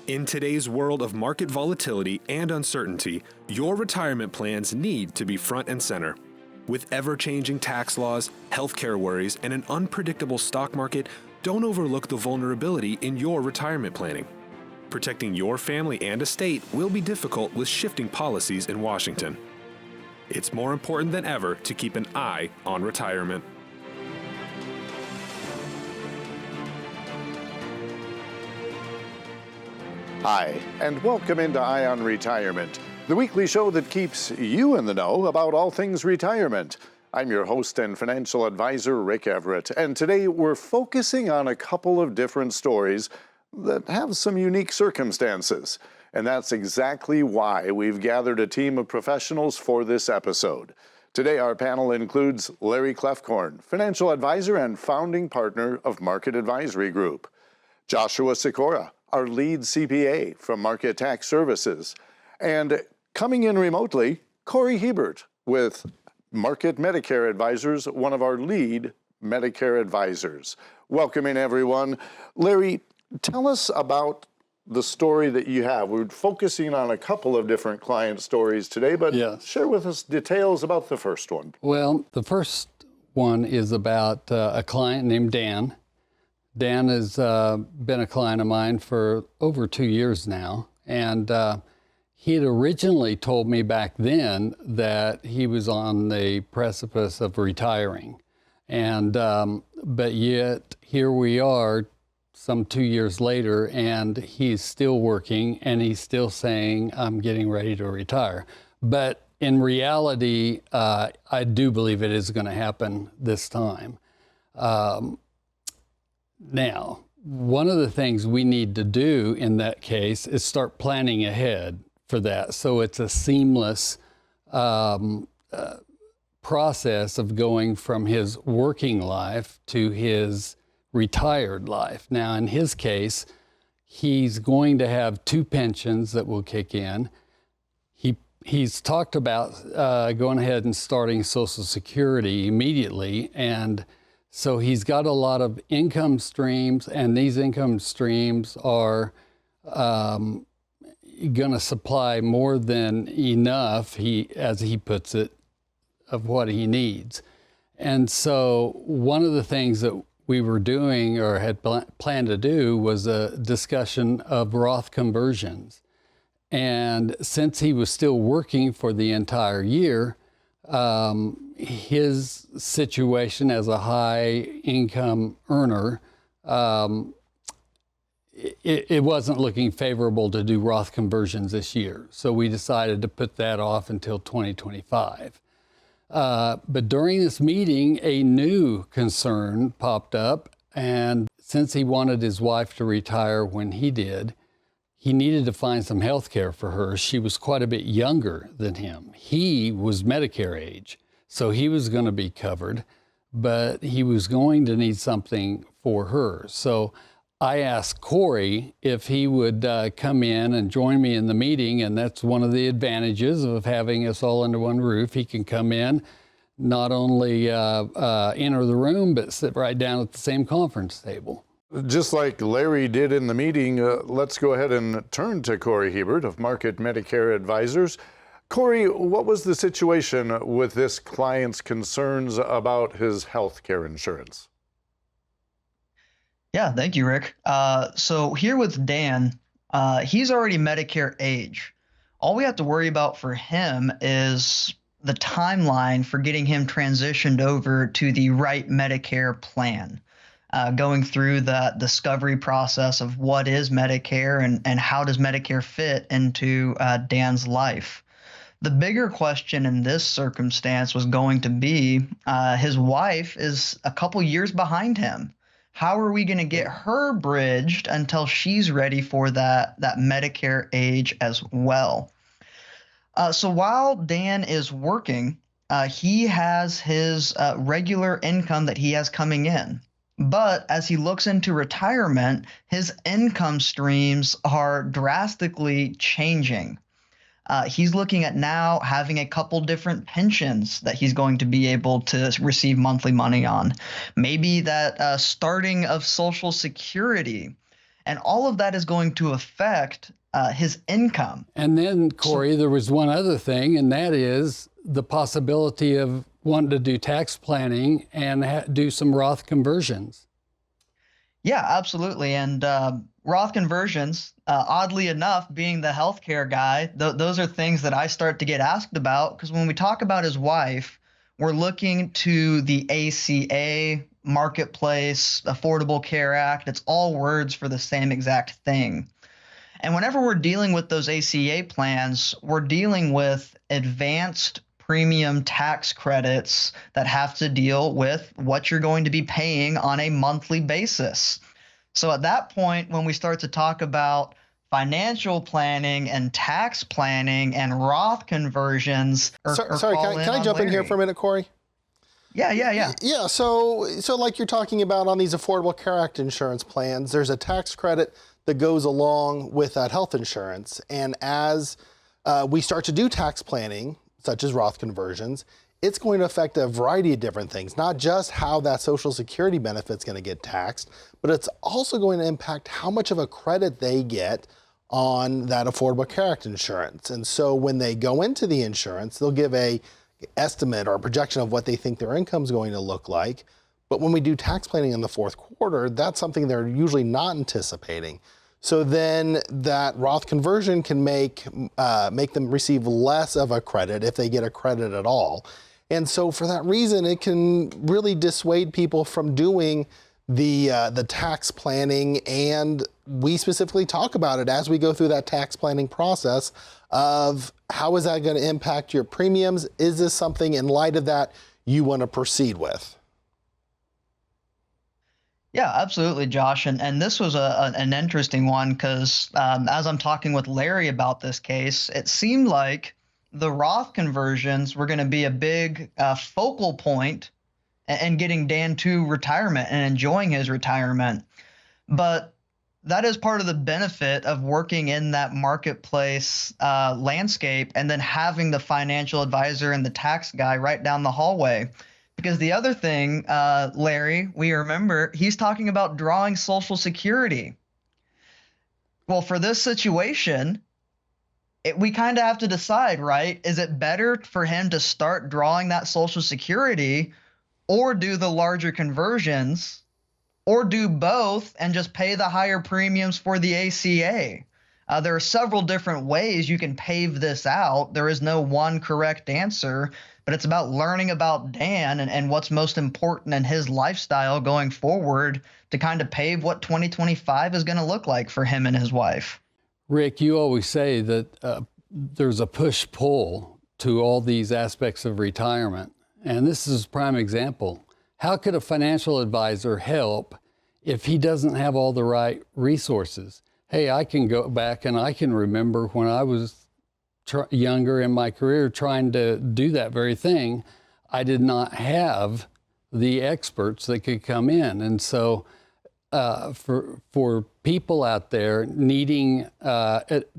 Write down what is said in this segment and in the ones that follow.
In today's world of market volatility and uncertainty, your retirement plans need to be front and center. With ever-changing tax laws, healthcare worries, and an unpredictable stock market, don't overlook the vulnerability in your retirement planning. Protecting your family and estate will be difficult with shifting policies in Washington. It's more important than ever to keep an eye on retirement. Hi, and welcome into Eye on Retirement, the weekly show that keeps you in the know about all things retirement. I'm your host and financial advisor, Rick Everett, and today we're focusing on a couple of different stories that have some unique circumstances. And that's exactly why we've gathered a team of professionals for this episode. Today our panel includes Larry Kloefkorn, financial advisor and founding partner of Market Advisory Group; Joshua Cicora, our lead CPA from Market Tax Services; and coming in remotely, Cory Hiebert with Market Medicare Advisors, one of our lead Medicare advisors. Welcome in, everyone. Larry, tell us about the story that you have. We're focusing on a couple of different client stories today, but share with us details about the first one. Well, the first one is about a client named Dan. Dan has been a client of mine for over 2 years now, and he had originally told me back then that he was on the precipice of retiring, and but yet here we are some 2 years later, and he's still working, and he's still saying, I'm getting ready to retire. But in reality, I do believe it is going to happen this time. Now, one of the things we need to do in that case is start planning ahead for that, so it's a seamless process of going from his working life to his retired life. Now, in his case, he's going to have 2 pensions that will kick in. He's talked about going ahead and starting Social Security immediately, and so he's got a lot of income streams, and these income streams are going to supply more than enough, as he puts it, of what he needs. And so one of the things that we were doing or had planned to do was a discussion of Roth conversions. And since he was still working for the entire year, his situation as a high income earner, it wasn't looking favorable to do Roth conversions this year. So we decided to put that off until 2025. But during this meeting, a new concern popped up. And since he wanted his wife to retire when he did, he needed to find some health care for her. She was quite a bit younger than him. He was Medicare age, so he was going to be covered, but he was going to need something for her. So I asked Cory if he would come in and join me in the meeting, and that's one of the advantages of having us all under one roof. He can come in, not only enter the room, but sit right down at the same conference table. Just like Larry did in the meeting, let's go ahead and turn to Cory Hiebert of Market Medicare Advisors. Cory, what was the situation with this client's concerns about his health care insurance? Yeah, thank you, Rick. So here with Dan, he's already Medicare age. All we have to worry about for him is the timeline for getting him transitioned over to the right Medicare plan. Going through the discovery process of what is Medicare and how does Medicare fit into Dan's life. The bigger question in this circumstance was going to be his wife is a couple years behind him. How are we going to get her bridged until she's ready for that Medicare age as well? So while Dan is working, he has his regular income that he has coming in. But as he looks into retirement, his income streams are drastically changing. He's looking at now having a couple different pensions that he's going to be able to receive monthly money on. Maybe that starting of Social Security. And all of that is going to affect his income. And then, Cory, there was one other thing, and that is the possibility of wanting to do tax planning and do some Roth conversions. Yeah, absolutely. And Roth conversions, oddly enough, being the healthcare guy, those are things that I start to get asked about, because when we talk about his wife, we're looking to the ACA, Marketplace, Affordable Care Act. It's all words for the same exact thing. And whenever we're dealing with those ACA plans, we're dealing with advanced premium tax credits that have to deal with what you're going to be paying on a monthly basis. So at that point, when we start to talk about financial planning and tax planning and Roth conversions, Sorry, can I jump in here for a minute, Cory? Yeah. Yeah, so like you're talking about on these Affordable Care Act insurance plans, there's a tax credit that goes along with that health insurance. And as we start to do tax planning, such as Roth conversions, it's going to affect a variety of different things, not just how that Social Security benefit's going to get taxed, but it's also going to impact how much of a credit they get on that Affordable Care Act insurance. And so when they go into the insurance, they'll give a estimate or a projection of what they think their income is going to look like. But when we do tax planning in the fourth quarter, that's something they're usually not anticipating. So then that Roth conversion can make them receive less of a credit if they get a credit at all. And so for that reason, it can really dissuade people from doing the tax planning. And we specifically talk about it as we go through that tax planning process of how is that going to impact your premiums? Is this something in light of that you want to proceed with? Yeah, absolutely, Josh. And this was an interesting one because as I'm talking with Larry about this case, it seemed like the Roth conversions were going to be a big focal point in getting Dan to retirement and enjoying his retirement. But that is part of the benefit of working in that marketplace landscape and then having the financial advisor and the tax guy right down the hallway. Because the other thing, Larry, we remember, he's talking about drawing Social Security. Well, for this situation, we kind of have to decide, right? Is it better for him to start drawing that Social Security or do the larger conversions or do both and just pay the higher premiums for the ACA? There are several different ways you can pave this out. There is no one correct answer, but it's about learning about Dan and what's most important in his lifestyle going forward to kind of pave what 2025 is going to look like for him and his wife. Rick, you always say that there's a push-pull to all these aspects of retirement, and this is a prime example. How could a financial advisor help if he doesn't have all the right resources? Hey, I can go back and I can remember when I was younger in my career trying to do that very thing. I did not have the experts that could come in. And so for people out there needing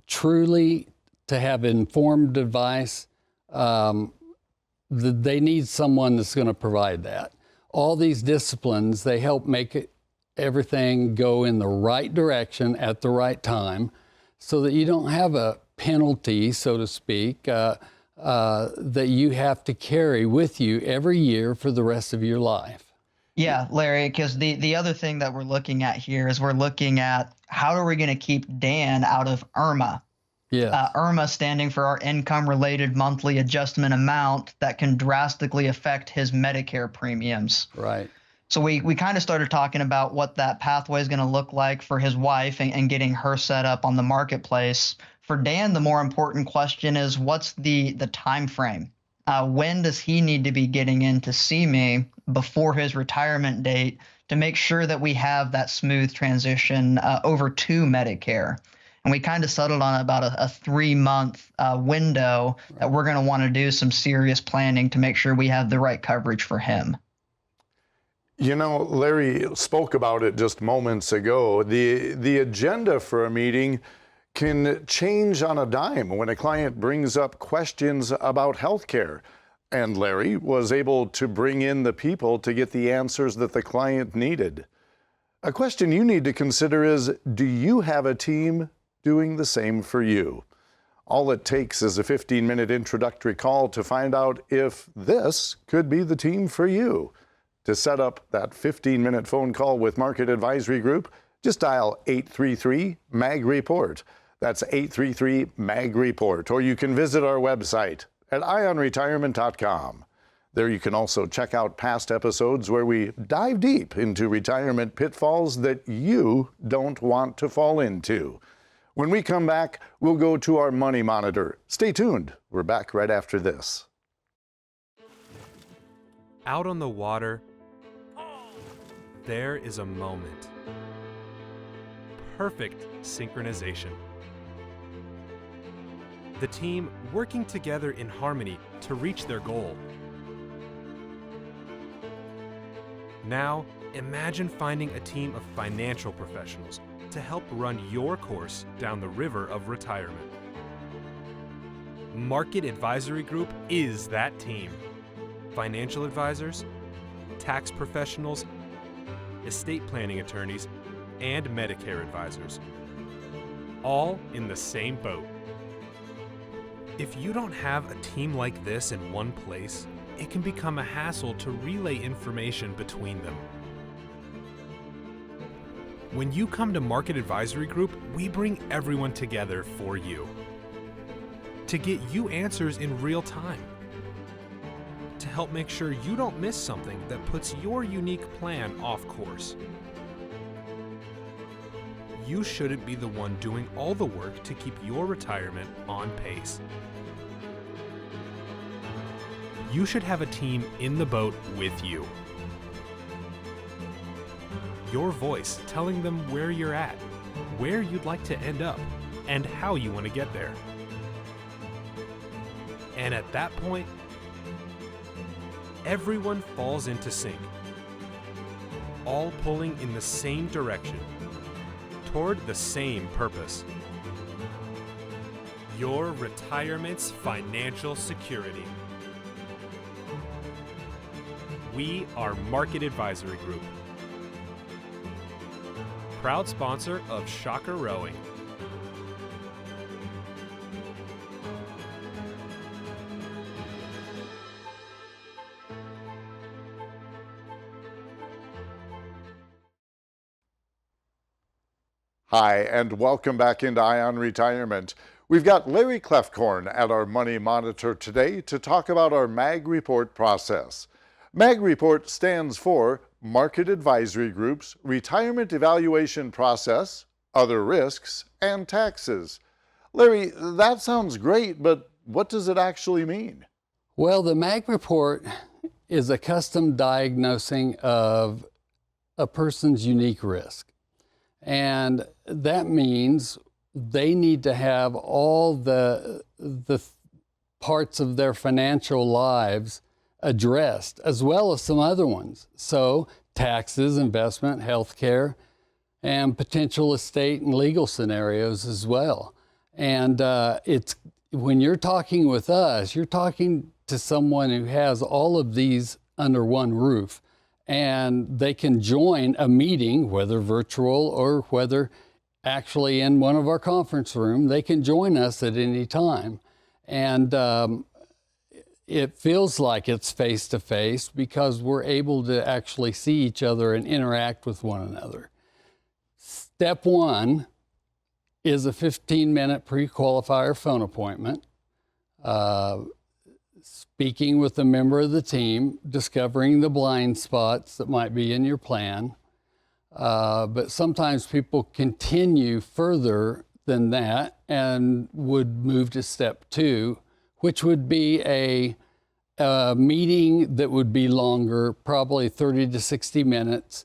truly to have informed advice, they need someone that's going to provide that. All these disciplines, they help make everything go in the right direction at the right time so that you don't have a penalty, so to speak, that you have to carry with you every year for the rest of your life. Yeah, Larry, because the other thing that we're looking at here is we're looking at how are we going to keep Dan out of IRMA? Yeah. IRMA standing for our income-related monthly adjustment amount that can drastically affect his Medicare premiums. Right. So we kind of started talking about what that pathway is going to look like for his wife and getting her set up on the marketplace. For Dan, the more important question is what's the time frame? When does he need to be getting in to see me before his retirement date to make sure that we have that smooth transition over to Medicare? And we kind of settled on about a 3-month window that we're going to want to do some serious planning to make sure we have the right coverage for him. You know, Larry spoke about it just moments ago. The agenda for a meeting can change on a dime when a client brings up questions about healthcare. And Larry was able to bring in the people to get the answers that the client needed. A question you need to consider is, do you have a team doing the same for you? All it takes is a 15-minute introductory call to find out if this could be the team for you. To set up that 15-minute phone call with Market Advisory Group, just dial 833-MAG-REPORT. That's 833-MAG-REPORT. Or you can visit our website at ionretirement.com. There you can also check out past episodes where we dive deep into retirement pitfalls that you don't want to fall into. When we come back, we'll go to our Money Monitor. Stay tuned. We're back right after this. Out on the water, there is a moment. Perfect synchronization. The team working together in harmony to reach their goal. Now, imagine finding a team of financial professionals to help run your course down the river of retirement. Market Advisory Group is that team. Financial advisors, tax professionals, estate planning attorneys, and Medicare advisors. All in the same boat. If you don't have a team like this in one place, it can become a hassle to relay information between them. When you come to Market Advisory Group, we bring everyone together for you. To get you answers in real time. To help make sure you don't miss something that puts your unique plan off course. You shouldn't be the one doing all the work to keep your retirement on pace. You should have a team in the boat with you. Your voice telling them where you're at, where you'd like to end up, and how you want to get there. And at that point, everyone falls into sync, all pulling in the same direction, toward the same purpose. Your retirement's financial security. We are Market Advisory Group, proud sponsor of Shocker Rowing. Hi, and welcome back into Ion Retirement. We've got Larry Kloefkorn at our Money Monitor today to talk about our MAG Report process. MAG Report stands for Market Advisory Group's Retirement Evaluation Process, Other Risks, and Taxes. Larry, that sounds great, but what does it actually mean? Well, the MAG report is a custom diagnosing of a person's unique risk. And that means they need to have all the parts of their financial lives addressed, as well as some other ones. So taxes, investment, healthcare, and potential estate and legal scenarios as well. And it's when you're talking with us, you're talking to someone who has all of these under one roof, and they can join a meeting, whether virtual or whether actually in one of our conference rooms. They can join us at any time. And it feels like it's face-to-face because we're able to actually see each other and interact with one another. Step one is a 15-minute pre-qualifier phone appointment, speaking with a member of the team, discovering the blind spots that might be in your plan. But sometimes people continue further than that and would move to step two, which would be a meeting that would be longer, probably 30 to 60 minutes.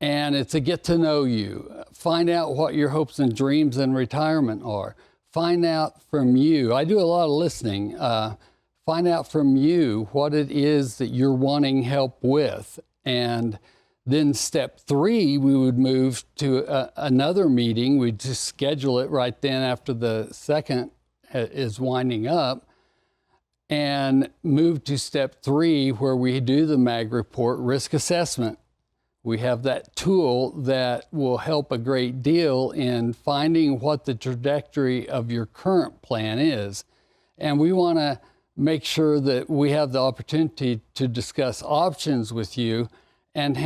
And it's a get to know you. Find out what your hopes and dreams in retirement are. Find out from you. I do a lot of listening. Find out from you what it is that you're wanting help with. And then step three, we would move to another meeting. We'd just schedule it right then after the second is winding up, and move to step three, where we do the MAG report risk assessment. We have that tool that will help a great deal in finding what the trajectory of your current plan is. And we want to make sure that we have the opportunity to discuss options with you and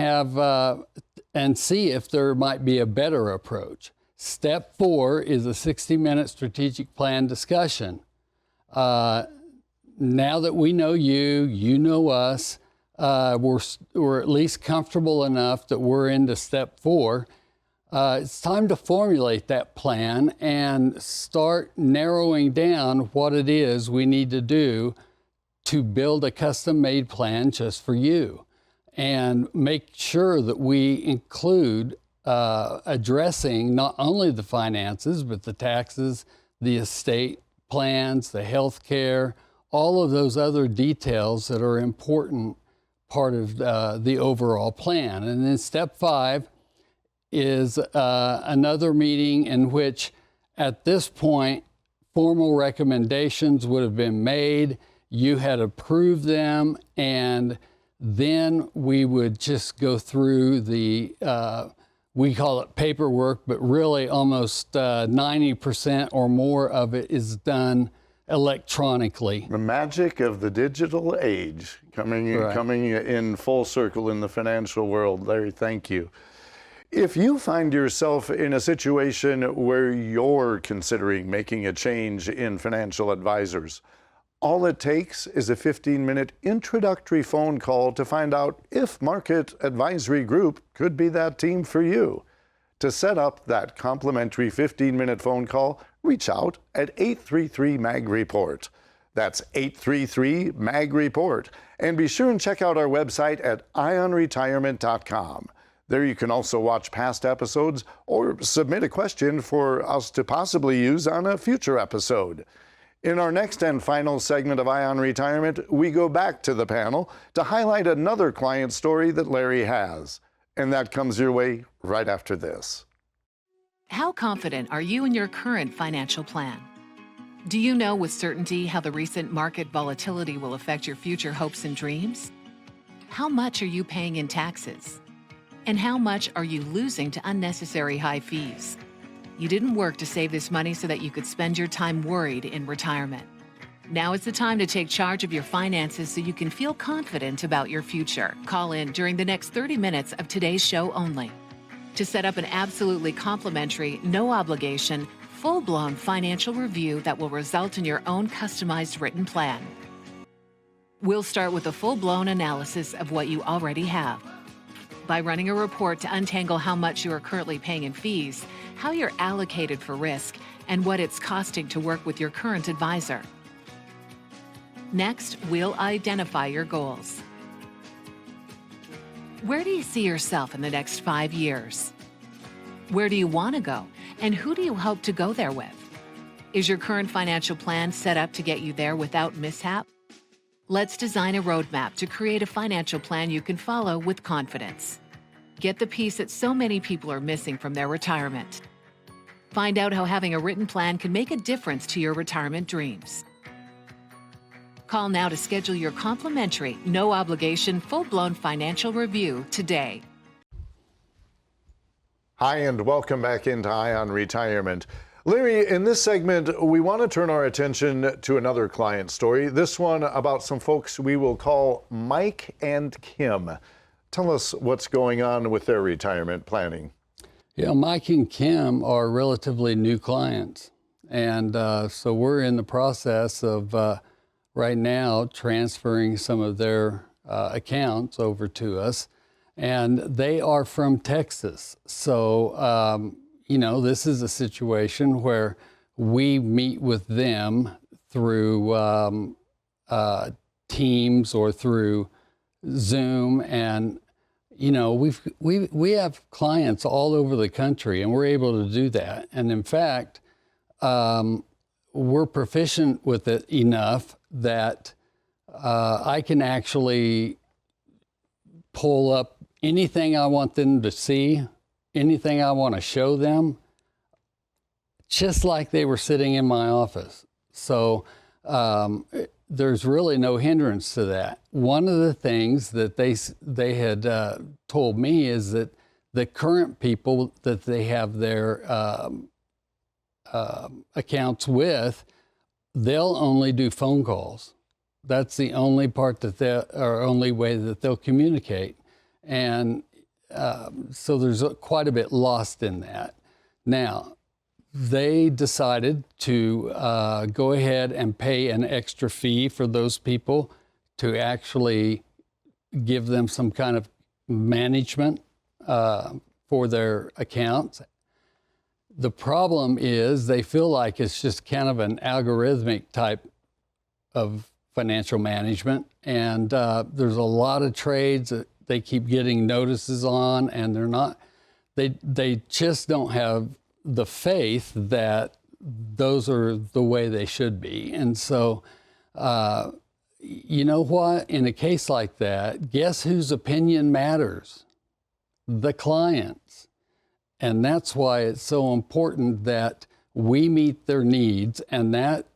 and see if there might be a better approach. Step 4 is a 60-minute strategic plan discussion. Now that we know you, you know us, we're at least comfortable enough that we're into step 4. It's time to formulate that plan and start narrowing down what it is we need to do to build a custom-made plan just for you, and make sure that we include addressing not only the finances, but the taxes, the estate plans, the health care, all of those other details that are important part of the overall plan. And then step 5 is another meeting in which, at this point, formal recommendations would have been made, you had approved them, and then we would just go through the, we call it paperwork, but really almost 90% or more of it is done electronically. The magic of the digital age coming in full circle in the financial world. Larry, thank you. If you find yourself in a situation where you're considering making a change in financial advisors, all it takes is a 15-minute introductory phone call to find out if Market Advisory Group could be that team for you. To set up that complimentary 15-minute phone call, reach out at 833-MAG-REPORT. That's 833-MAG-REPORT. And be sure and check out our website at ionretirement.com. There you can also watch past episodes or submit a question for us to possibly use on a future episode. In our next and final segment of Ion Retirement, we go back to the panel to highlight another client story that Larry has. And that comes your way right after this. How confident are you in your current financial plan? Do you know with certainty how the recent market volatility will affect your future hopes and dreams? How much are you paying in taxes? And how much are you losing to unnecessary high fees? You didn't work to save this money so that you could spend your time worried in retirement. Now is the time to take charge of your finances so you can feel confident about your future. Call in during the next 30 minutes of today's show only to set up an absolutely complimentary, no obligation, full-blown financial review that will result in your own customized written plan. We'll start with a full-blown analysis of what you already have. By running a report to untangle how much you are currently paying in fees, how you're allocated for risk, and what it's costing to work with your current advisor. Next, we'll identify your goals. Where do you see yourself in the next 5 years? Where do you want to go, and who do you hope to go there with? Is your current financial plan set up to get you there without mishap? Let's design a roadmap to create a financial plan you can follow with confidence. Get the piece that so many people are missing from their retirement. Find out how having a written plan can make a difference to your retirement dreams. Call now to schedule your complimentary, no obligation, full-blown financial review today. Hi, and welcome back into Ion Retirement. Larry, in this segment, we want to turn our attention to another client story, this one about some folks we will call Mike and Kim. Tell us what's going on with their retirement planning. Yeah, Mike and Kim are relatively new clients. And so we're in the process of right now transferring some of their accounts over to us. And they are from Texas. So, you know, this is a situation where we meet with them through Teams or through Zoom, and you know, we have clients all over the country, and we're able to do that. And in fact, we're proficient with it enough that I can actually pull up anything I want them to see, anything I want to show them, just like they were sitting in my office. So there's really no hindrance to that. One of the things that they had told me is that the current people that they have their accounts with, they'll only do phone calls. That's the only part only way that they'll communicate. And so there's quite a bit lost in that. Now, they decided to go ahead and pay an extra fee for those people to actually give them some kind of management for their accounts. The problem is they feel like it's just kind of an algorithmic type of financial management, and there's a lot of trades that they keep getting notices on, and they just don't have the faith that those are the way they should be. And so, you know what? In a case like that, guess whose opinion matters? The client's. And that's why it's so important that we meet their needs, and that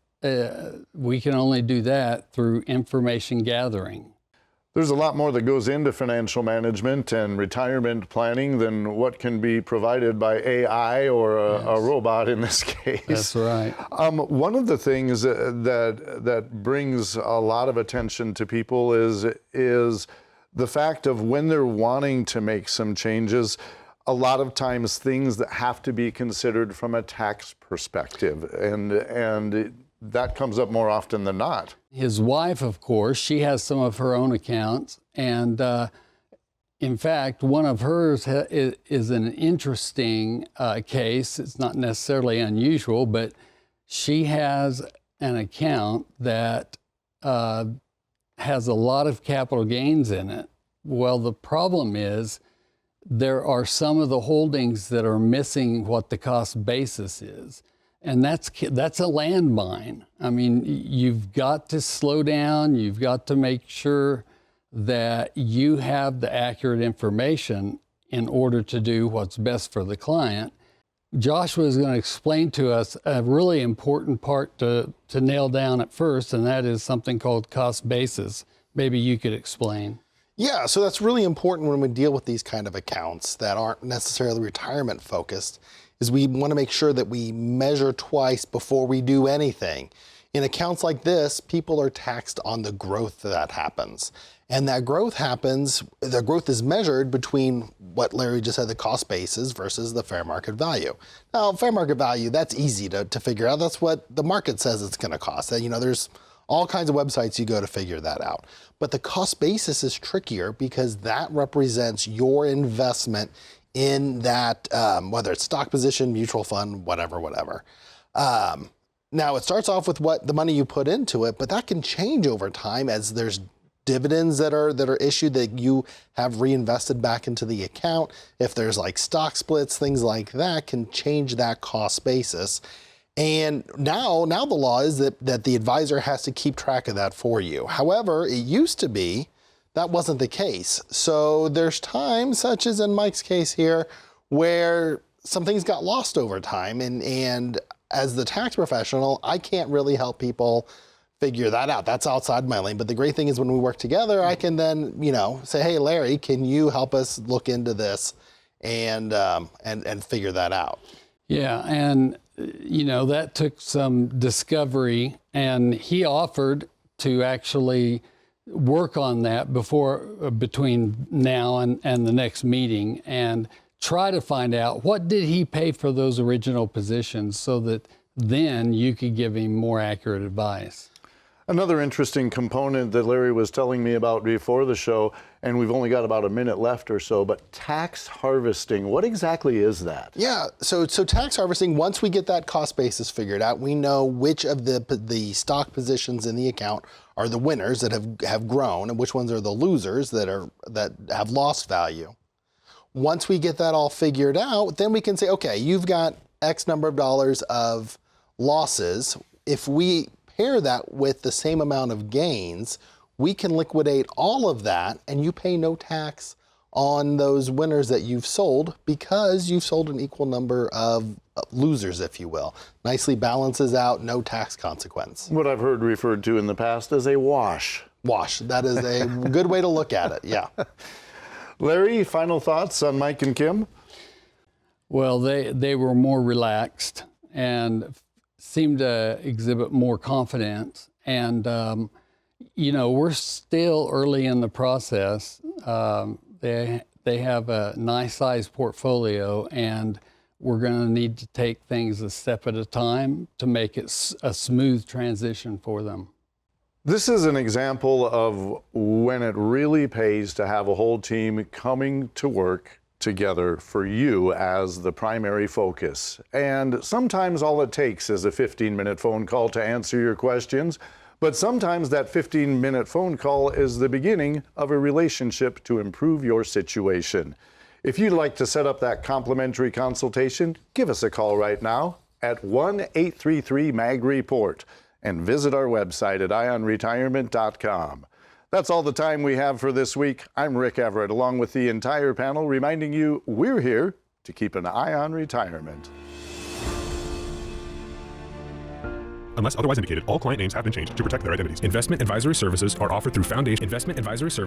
we can only do that through information gathering. There's a lot more that goes into financial management and retirement planning than what can be provided by AI or a robot in this case. That's right. One of the things that brings a lot of attention to people is the fact of when they're wanting to make some changes, a lot of times things that have to be considered from a tax perspective, and that comes up more often than not. His wife, of course, she has some of her own accounts, and in fact, one of hers is an interesting case. It's not necessarily unusual, but she has an account that has a lot of capital gains in it. Well, the problem is there are some of the holdings that are missing what the cost basis is. And that's a landmine. I mean, you've got to slow down. You've got to make sure that you have the accurate information in order to do what's best for the client. Joshua is going to explain to us a really important part to nail down at first, and that is something called cost basis. Maybe you could explain. Yeah, so that's really important when we deal with these kind of accounts that aren't necessarily retirement focused, is we want to make sure that we measure twice before we do anything. In accounts like this, people are taxed on the growth that happens. And that growth happens, the growth is measured between what Larry just said, the cost basis versus the fair market value. Now, fair market value, that's easy to figure out. That's what the market says it's going to cost. You know, there's all kinds of websites you go to figure that out. But the cost basis is trickier because that represents your investment in that, whether it's stock position, mutual fund, whatever. Now, it starts off with what the money you put into it, but that can change over time as there's dividends that are issued that you have reinvested back into the account. If there's like stock splits, things like that can change that cost basis. And now the law is that the advisor has to keep track of that for you. However, it used to be that wasn't the case. So there's times, such as in Mike's case here, where some things got lost over time. And as the tax professional, I can't really help people figure that out. That's outside my lane. But the great thing is when we work together, I can then, say, hey, Larry, can you help us look into this and figure that out? Yeah, and that took some discovery, and he offered to actually work on that between now and the next meeting and try to find out what did he pay for those original positions so that then you could give him more accurate advice. Another interesting component that Larry was telling me about before the show, and we've only got about a minute left or so, but tax harvesting. What exactly is that? Yeah, so tax harvesting, once we get that cost basis figured out, we know which of the stock positions in the account are the winners that have grown and which ones are the losers that have lost value. Once we get that all figured out, then we can say, okay, you've got X number of dollars of losses. If we pair that with the same amount of gains, we can liquidate all of that and you pay no tax on those winners that you've sold because you've sold an equal number of losers, if you will. Nicely balances out, no tax consequence. What I've heard referred to in the past as a wash. Wash, that is a good way to look at it, yeah. Larry, final thoughts on Mike and Kim? Well, they were more relaxed and seemed to exhibit more confidence. And, we're still early in the process. They have a nice sized portfolio, and we're going to need to take things a step at a time to make it a smooth transition for them. This is an example of when it really pays to have a whole team coming to work together for you as the primary focus. And sometimes all it takes is a 15-minute phone call to answer your questions, but sometimes that 15-minute phone call is the beginning of a relationship to improve your situation. If you'd like to set up that complimentary consultation, give us a call right now at 1-833-MAG-REPORT and visit our website at ionretirement.com. That's all the time we have for this week. I'm Rick Everett, along with the entire panel, reminding you we're here to keep an eye on retirement. Unless otherwise indicated, all client names have been changed to protect their identities. Investment advisory services are offered through Foundations Investment Advisors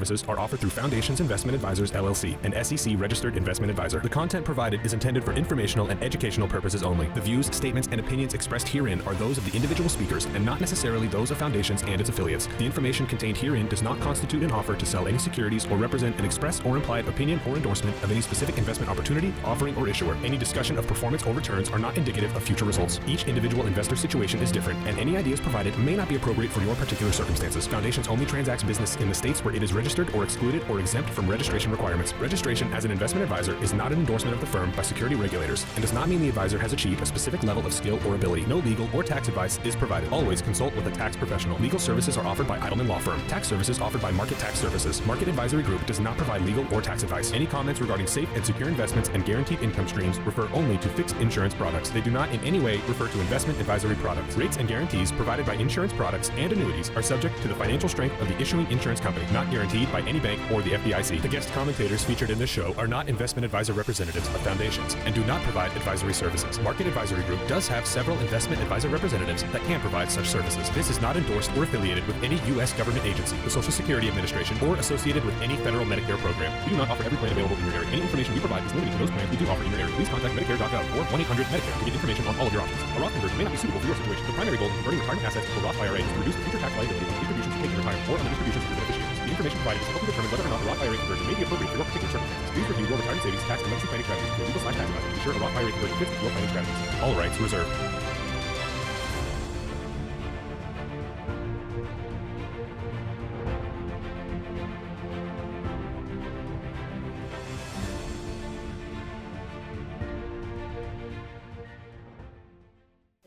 LLC, an SEC registered investment advisor. The content provided is intended for informational and educational purposes only. The views, statements, and opinions expressed herein are those of the individual speakers and not necessarily those of Foundations and its affiliates. The information contained herein does not constitute an offer to sell any securities or represent an express or implied opinion or endorsement of any specific investment opportunity, offering, or issuer. Any discussion of performance or returns are not indicative of future results. Each individual investor situation is different, and any ideas provided may not be appropriate for your particular circumstances. Foundations only transacts business in the states where it is registered or excluded or exempt from registration requirements. Registration as an investment advisor is not an endorsement of the firm by security regulators and does not mean the advisor has achieved a specific level of skill or ability. No legal or tax advice is provided. Always consult with a tax professional. Legal services are offered by Edelman Law Firm. Tax services offered by Market Tax Services. Market Advisory Group does not provide legal or tax advice. Any comments regarding safe and secure investments and guaranteed income streams refer only to fixed insurance products. They do not in any way refer to investment advisory products. Rates and guarantees provided by insurance products and annuities are subject to the financial strength of the issuing insurance company, not guaranteed by any bank or the FDIC. The guest commentators featured in this show are not investment advisor representatives of Foundations and do not provide advisory services. Market Advisory Group does have several investment advisor representatives that can provide such services. This is not endorsed or affiliated with any U.S. government agency, the Social Security Administration, or associated with any federal Medicare program. We do not offer every plan available in your area. Any information we provide is limited to those plans we do offer in your area. Please contact Medicare.gov or 1-800-MEDICARE to get information on all of your options. A Roth conversion may not be suitable for your situation. The primary goal of converting retirement assets to a Roth IRA is to reduce the future tax liability on distributions taken in retirement or on the distributions to the beneficiaries. The information provided is to help you determine whether or not a Roth IRA conversion may be appropriate for your particular circumstances. Please review your retirement savings, tax, and legacy planning strategies with your legal/tax advisor to be sure a Roth IRA conversion fits your planning strategies. All rights reserved.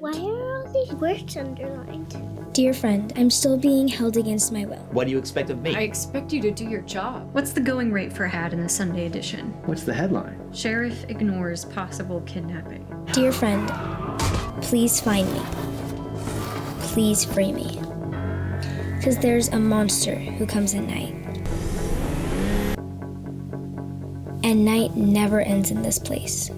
Why are all these words underlined? Dear friend, I'm still being held against my will. What do you expect of me? I expect you to do your job. What's the going rate for a hat in the Sunday edition? What's the headline? Sheriff ignores possible kidnapping. Dear friend, please find me. Please free me. Because there's a monster who comes at night. And night never ends in this place.